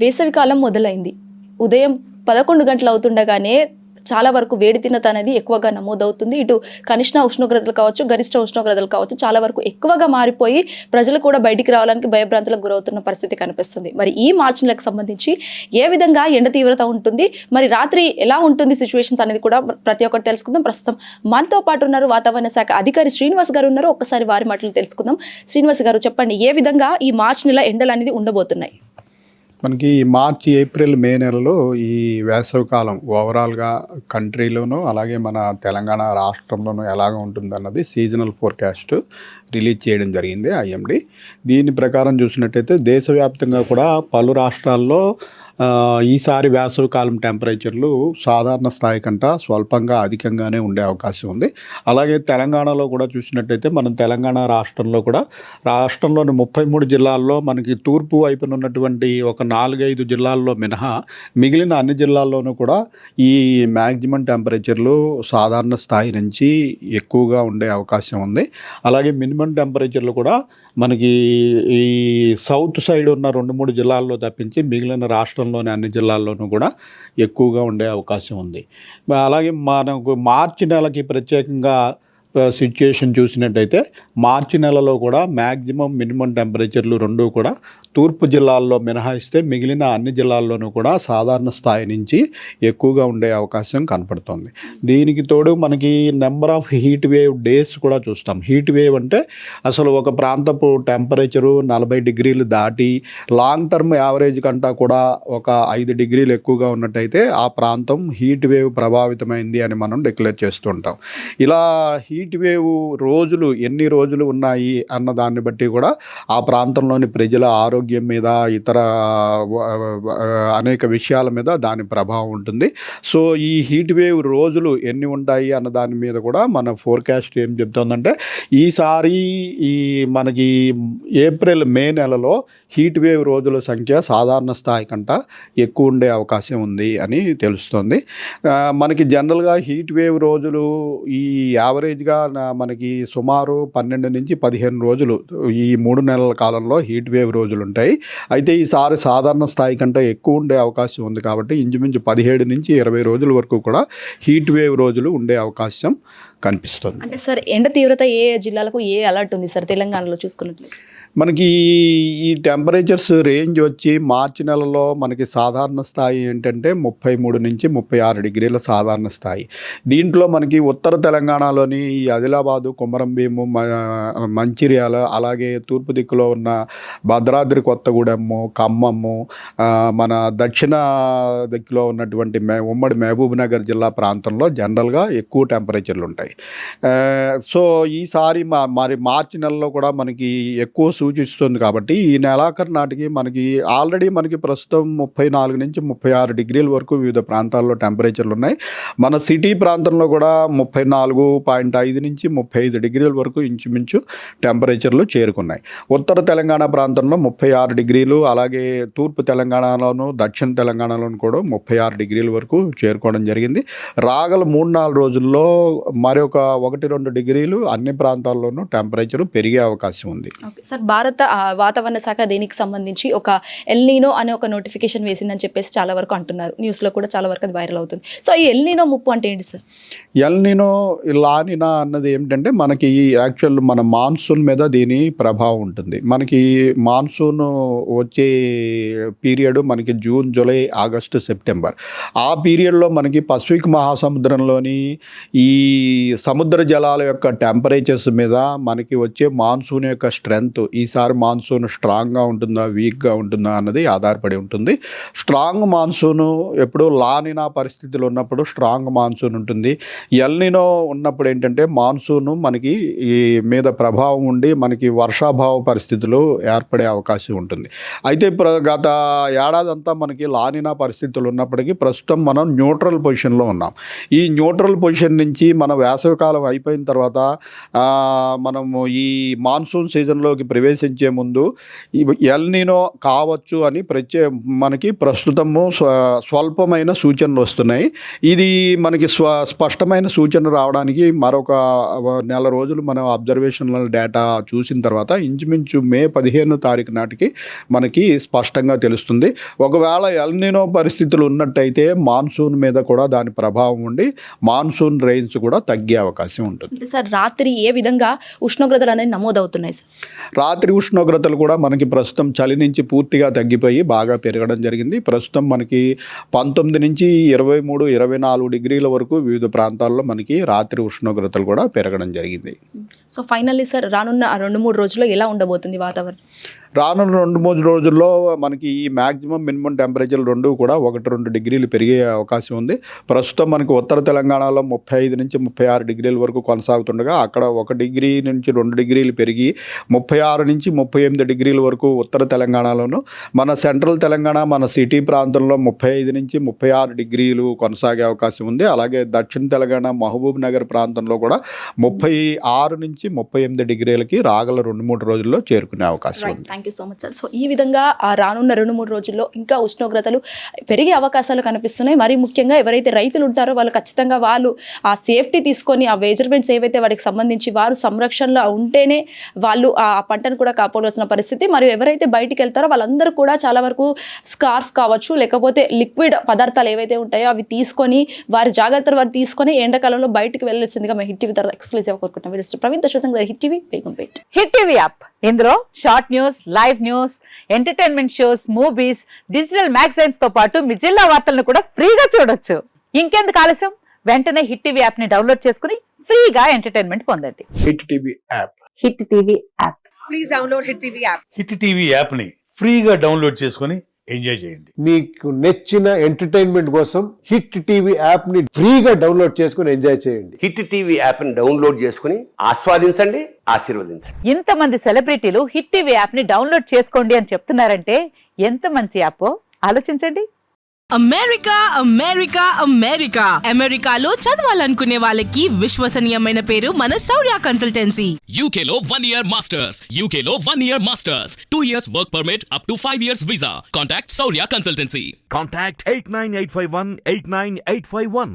వేసవికాలం మొదలైంది. ఉదయం 11 గంటలు అవుతుండగానే చాలా వరకు వేడితీవ్రత అనేది ఎక్కువగా నమోదవుతుంది. ఇటు కనిష్ట ఉష్ణోగ్రతలు కావచ్చు, గరిష్ట ఉష్ణోగ్రతలు కావచ్చు చాలా వరకు ఎక్కువగా మారిపోయి ప్రజలు కూడా బయటికి రావడానికి భయభ్రాంతులకు గురవుతున్న పరిస్థితి కనిపిస్తుంది. మరి ఈ మార్చి నెలకు సంబంధించి ఏ విధంగా ఎండ తీవ్రత ఉంటుంది, మరి రాత్రి ఎలా ఉంటుంది సిచ్యువేషన్స్ అనేది కూడా ప్రతి ఒక్కటి తెలుసుకుందాం. ప్రస్తుతం మనతో పాటు ఉన్నారు వాతావరణ శాఖ అధికారి శ్రీనివాస్ గారు ఉన్నారు. ఒక్కసారి వారి మాటలు తెలుసుకుందాం. శ్రీనివాస్ గారు చెప్పండి, ఏ విధంగా ఈ మార్చి నెల ఎండలు అనేది ఉండబోతున్నాయి? మనకి మార్చి, ఏప్రిల్, మే నెలలో ఈ వేసవికాలం ఓవరాల్గా కంట్రీలోనూ అలాగే మన తెలంగాణ రాష్ట్రంలోనూ ఎలాగ ఉంటుందన్నది సీజనల్ ఫోర్కాస్ట్ రిలీజ్ చేయడం జరిగింది ఐఎండీ. దీని ప్రకారం చూసినట్టయితే దేశవ్యాప్తంగా కూడా పలు రాష్ట్రాల్లో ఈసారి వేసవికాలం టెంపరేచర్లు సాధారణ స్థాయి కంటే స్వల్పంగా అధికంగానే ఉండే అవకాశం ఉంది. అలాగే తెలంగాణలో కూడా చూసినట్టయితే మనం తెలంగాణ రాష్ట్రంలో కూడా రాష్ట్రంలోని 33 జిల్లాల్లో మనకి తూర్పు వైపున ఉన్నటువంటి ఒక 4-5 జిల్లాల్లో మినహా మిగిలిన అన్ని జిల్లాల్లోనూ కూడా ఈ మ్యాక్సిమం టెంపరేచర్లు సాధారణ స్థాయి నుంచి ఎక్కువగా ఉండే అవకాశం ఉంది. అలాగే మినిమం టెంపరేచర్లు కూడా మనకి ఈ సౌత్ సైడ్ ఉన్న 2-3 జిల్లాల్లో తప్పించి మిగిలిన రాష్ట్రంలోని అన్ని జిల్లాల్లోనూ కూడా ఎక్కువగా ఉండే అవకాశం ఉంది. అలాగే మనకు మార్చి నెలకి ప్రత్యేకంగా సిచ్యుయేషన్ చూసినట్టయితే మార్చి నెలలో కూడా మ్యాక్సిమం మినిమం టెంపరేచర్లు రెండూ కూడా తూర్పు జిల్లాల్లో మినహాయిస్తే మిగిలిన అన్ని జిల్లాల్లోనూ కూడా సాధారణ స్థాయి నుంచి ఎక్కువగా ఉండే అవకాశం కనపడుతుంది. దీనికి తోడు మనకి number of heat wave days కూడా చూస్తాం. హీట్ వేవ్ అంటే అసలు ఒక ప్రాంతపు టెంపరేచరు 40 డిగ్రీలు దాటి లాంగ్ టర్మ్ యావరేజ్ కంటా కూడా ఒక 5 డిగ్రీలు ఎక్కువగా ఉన్నట్టయితే ఆ ప్రాంతం హీట్ వేవ్ ప్రభావితమైంది అని మనం డిక్లేర్ చేస్తుంటాం. ఇలా హీట్ వేవ్ రోజులు ఎన్ని రోజులు ఉన్నాయి అన్న దాన్ని బట్టి కూడా ఆ ప్రాంతంలోని ప్రజల ఆరోగ్యం మీద ఇతర అనేక విషయాల మీద దాని ప్రభావం ఉంటుంది. సో ఈ హీట్ వేవ్ రోజులు ఎన్ని ఉంటాయి అన్న దాని మీద కూడా మన ఫోర్కాస్ట్ ఏం చెప్తుందంటే ఈసారి ఈ మనకి ఏప్రిల్, మే నెలలో హీట్ వేవ్ రోజుల సంఖ్య సాధారణ స్థాయి కంటే ఎక్కువ ఉండే అవకాశం ఉంది అని తెలుస్తుంది. మనకి జనరల్గా హీట్ వేవ్ రోజులు ఈ యావరేజ్గా మనకి సుమారు 12 నుంచి 15 రోజులు ఈ 3 నెలల కాలంలో హీట్ వేవ్ రోజులు ఉంటాయి. అయితే ఈసారి సాధారణ స్థాయి కంటే ఎక్కువ ఉండే అవకాశం ఉంది కాబట్టి ఇంచుమించు 17 నుంచి 20 రోజుల వరకు కూడా హీట్ వేవ్ రోజులు ఉండే అవకాశం కనిపిస్తుంది. అంటే సార్ ఎండ తీవ్రత ఏ జిల్లాలకు ఏ అలర్ట్ ఉంది సార్ తెలంగాణలో చూసుకున్నట్లయితే? మనకి ఈ టెంపరేచర్స్ రేంజ్ వచ్చి మార్చి నెలలో మనకి సాధారణ స్థాయి ఏంటంటే 33 నుంచి 36 డిగ్రీల సాధారణ స్థాయి. దీంట్లో మనకి ఉత్తర తెలంగాణలోని ఈ ఆదిలాబాదు, కొమరంభీము, మంచిర్యాల, అలాగే తూర్పు దిక్కులో ఉన్న భద్రాద్రి కొత్తగూడెము, ఖమ్మము, మన దక్షిణ దిక్కులో ఉన్నటువంటి ఉమ్మడి మహబూబ్ నగర్ జిల్లా ప్రాంతంలో జనరల్గా ఎక్కువ టెంపరేచర్లు ఉంటాయి. సో ఈసారి మరి మార్చి నెలలో కూడా మనకి ఎక్కువ సూచిస్తుంది కాబట్టి ఈ నెలాఖరు నాటికి మనకి ఆల్రెడీ మనకి ప్రస్తుతం 34 నుంచి 36 డిగ్రీల వరకు వివిధ ప్రాంతాల్లో టెంపరేచర్లు ఉన్నాయి. మన సిటీ ప్రాంతంలో కూడా 34.5 నుంచి 35 డిగ్రీల వరకు ఇంచుమించు టెంపరేచర్లు చేరుకున్నాయి. ఉత్తర తెలంగాణ ప్రాంతంలో 36 డిగ్రీలు, అలాగే తూర్పు తెలంగాణలోను దక్షిణ తెలంగాణలోను కూడా 36 డిగ్రీల వరకు చేరుకోవడం జరిగింది. రాగల 3-4 రోజుల్లో మరొక 1-2 డిగ్రీలు అన్ని ప్రాంతాల్లోనూ టెంపరేచర్ పెరిగే అవకాశం ఉంది. సార్, భారత వాతావరణ శాఖ దీనికి సంబంధించి ఒక ఎల్ నీనో అనే ఒక నోటిఫికేషన్ వేసిందని చెప్పేసి చాలా వరకు అంటున్నారు. న్యూస్లో కూడా చాలా వరకు అది వైరల్ అవుతుంది. సో ఈ ఎల్ నీనో ముప్పు అంటే ఏంటి సార్? ఎల్ నీనో, లానినా అన్నది ఏమిటంటే మనకి యాక్చువల్ మన మాన్సూన్ మీద దీని ప్రభావం ఉంటుంది. మనకి మాన్సూన్ వచ్చే పీరియడ్ మనకి జూన్, జూలై, ఆగస్టు, సెప్టెంబర్. ఆ పీరియడ్లో మనకి పసిఫిక్ మహాసముద్రంలోని ఈ సముద్ర జలాల యొక్క టెంపరేచర్స్ మీద మనకి వచ్చే మాన్సూన్ యొక్క స్ట్రెంగ్త్, ఈసారి మాన్సూన్ స్ట్రాంగ్గా ఉంటుందా వీక్గా ఉంటుందా అన్నది ఆధారపడి ఉంటుంది. స్ట్రాంగ్ మాన్సూను ఎప్పుడు లానినా పరిస్థితులు ఉన్నప్పుడు స్ట్రాంగ్ మాన్సూన్ ఉంటుంది. ఎల్ నీనో ఉన్నప్పుడు ఏంటంటే మాన్సూను మనకి ఈ మీద ప్రభావం ఉండి మనకి వర్షాభావ పరిస్థితులు ఏర్పడే అవకాశం ఉంటుంది. అయితే గత ఏడాదంతా మనకి లానినా పరిస్థితులు ఉన్నప్పటికీ ప్రస్తుతం మనం న్యూట్రల్ పొజిషన్లో ఉన్నాం. ఈ న్యూట్రల్ పొజిషన్ నుంచి మన వేసవికాలం అయిపోయిన తర్వాత మనము ఈ మాన్సూన్ సీజన్లోకి ప్రవేశించే ముందు ఈ ఎల్నినో కావచ్చు అని మనకి ప్రస్తుతము స్వల్పమైన సూచనలు వస్తున్నాయి. ఇది మనకి స్పష్టమైన సూచన రావడానికి మరొక నెల రోజులు మనం అబ్జర్వేషనల్ డేటా చూసిన తర్వాత ఇంచుమించు మే 15 తారీఖు నాటికి మనకి స్పష్టంగా తెలుస్తుంది. ఒకవేళ ఎల్నినో పరిస్థితులు ఉన్నట్టయితే మాన్సూన్ మీద కూడా దాని ప్రభావం ఉండి మాన్సూన్ రైన్స్ కూడా తగ్గే అవకాశం ఉంటుంది. సార్ రాత్రి ఏ విధంగా ఉష్ణోగ్రతలు అనేది నమోదవుతున్నాయి సార్? రాత్రి ఉష్ణోగ్రతలు కూడా మనకి ప్రస్తుతం చలి నుంచి పూర్తిగా తగ్గిపోయి బాగా పెరగడం జరిగింది. ప్రస్తుతం మనకి 19 నుంచి 23, 24 డిగ్రీల వరకు వివిధ ప్రాంతాల్లో మనకి రాత్రి ఉష్ణోగ్రతలు కూడా పెరగడం జరిగింది. సో ఫైనల్లీ సార్ రానున్న 2-3 రోజుల్లో ఎలా ఉండబోతుంది వాతావరణం? రానున్న 2-3 రోజుల్లో మనకి ఈ మ్యాక్సిమం మినిమం టెంపరేచర్ రెండు కూడా 1-2 డిగ్రీలు పెరిగే అవకాశం ఉంది. ప్రస్తుతం మనకి ఉత్తర తెలంగాణలో 35 నుంచి 36 డిగ్రీల వరకు కొనసాగుతుండగా అక్కడ 1 డిగ్రీ నుంచి 2 డిగ్రీలు పెరిగి 36 నుంచి 38 డిగ్రీల వరకు ఉత్తర తెలంగాణలోను, మన సెంట్రల్ తెలంగాణ మన సిటీ ప్రాంతంలో 35 నుంచి 36 డిగ్రీలు కొనసాగే అవకాశం ఉంది. అలాగే దక్షిణ తెలంగాణ మహబూబ్ నగర్ ప్రాంతంలో కూడా 36 నుంచి 38 డిగ్రీలకి రాగల 2-3 రోజుల్లో చేరుకునే అవకాశం ఉంది. Thank you so much sir. So ఈ విధంగా రానున్న 2-3 రోజుల్లో ఇంకా ఉష్ణోగ్రతలు పెరిగే అవకాశాలు కనిపిస్తున్నాయి. మరీ ముఖ్యంగా ఎవరైతే రైతులు ఉంటారో వాళ్ళు ఖచ్చితంగా వాళ్ళు ఆ సేఫ్టీ తీసుకొని ఆ మెజర్మెంట్స్ ఏవైతే వాటికి సంబంధించి వారు సంరక్షణలో ఉంటేనే వాళ్ళు ఆ పంటను కూడా కాపాడాల్సిన పరిస్థితి. మరియు ఎవరైతే బయటికి వెళ్తారో వాళ్ళందరూ కూడా చాలా వరకు స్కార్ఫ్ కావచ్చు లేకపోతే లిక్విడ్ పదార్థాలు ఏవైతే ఉంటాయో అవి తీసుకొని వారి జాగ్రత్తలు వారు తీసుకొని ఎండాకాలంలో బయటికి వెళ్ళాల్సిందిగా మేము హిట్ టీవీ తర్వాత ఎక్స్క్లూజివ్ కోరుకుంటాం. ప్రవీణ్ దశరథం గారు, hit TV, Begumpet. Hit TV app, ఇందులో short news, live news, entertainment shows, movies, digital magazines తో పాటు మీ జిల్లా వార్తలను కూడా ఫ్రీగా చూడొచ్చు. ఇంకెందుకు ఆలస్యం, వెంటనే హిట్ టీవీ యాప్ ని డౌన్లోడ్ చేసుకుని ఫ్రీగా ఎంటర్టైన్మెంట్ పొందండి. Hit TV app. Hit TV app. Please download hit TV app. Hit TV యాప్ని ఫ్రీగా డౌన్లోడ్ చేసుకొని ఎంజాయ్ చేయండి. మీకు నచ్చిన ఎంటర్టైన్మెంట్ కోసం హిట్ టీవీ యాప్ ని ఫ్రీగా డౌన్లోడ్ చేసుకుని ఎంజాయ్ చేయండి. హిట్ టీవీ యాప్ ని డౌన్లోడ్ చేసుకుని ఆస్వాదించండి, ఆశీర్వదించండి. ఇంతమంది సెలబ్రిటీలు హిట్ టీవీ యాప్ ని డౌన్లోడ్ చేసుకోండి అని చెప్తున్నారంటే ఎంత మంచి యాప్ ఆలోచించండి. అమెరికా అమెరికా అమెరికా అమెరికాలో చదవాలనుకునే వాళ్ళకి విశ్వసనీయమైన పేరు మన శౌర్య కన్సల్టెన్సీ. UK లో 1 year masters. UK లో 1 year masters. 2 years work permit up to 5 years visa. Contact Saurya Consultancy. Contact 89851 89851.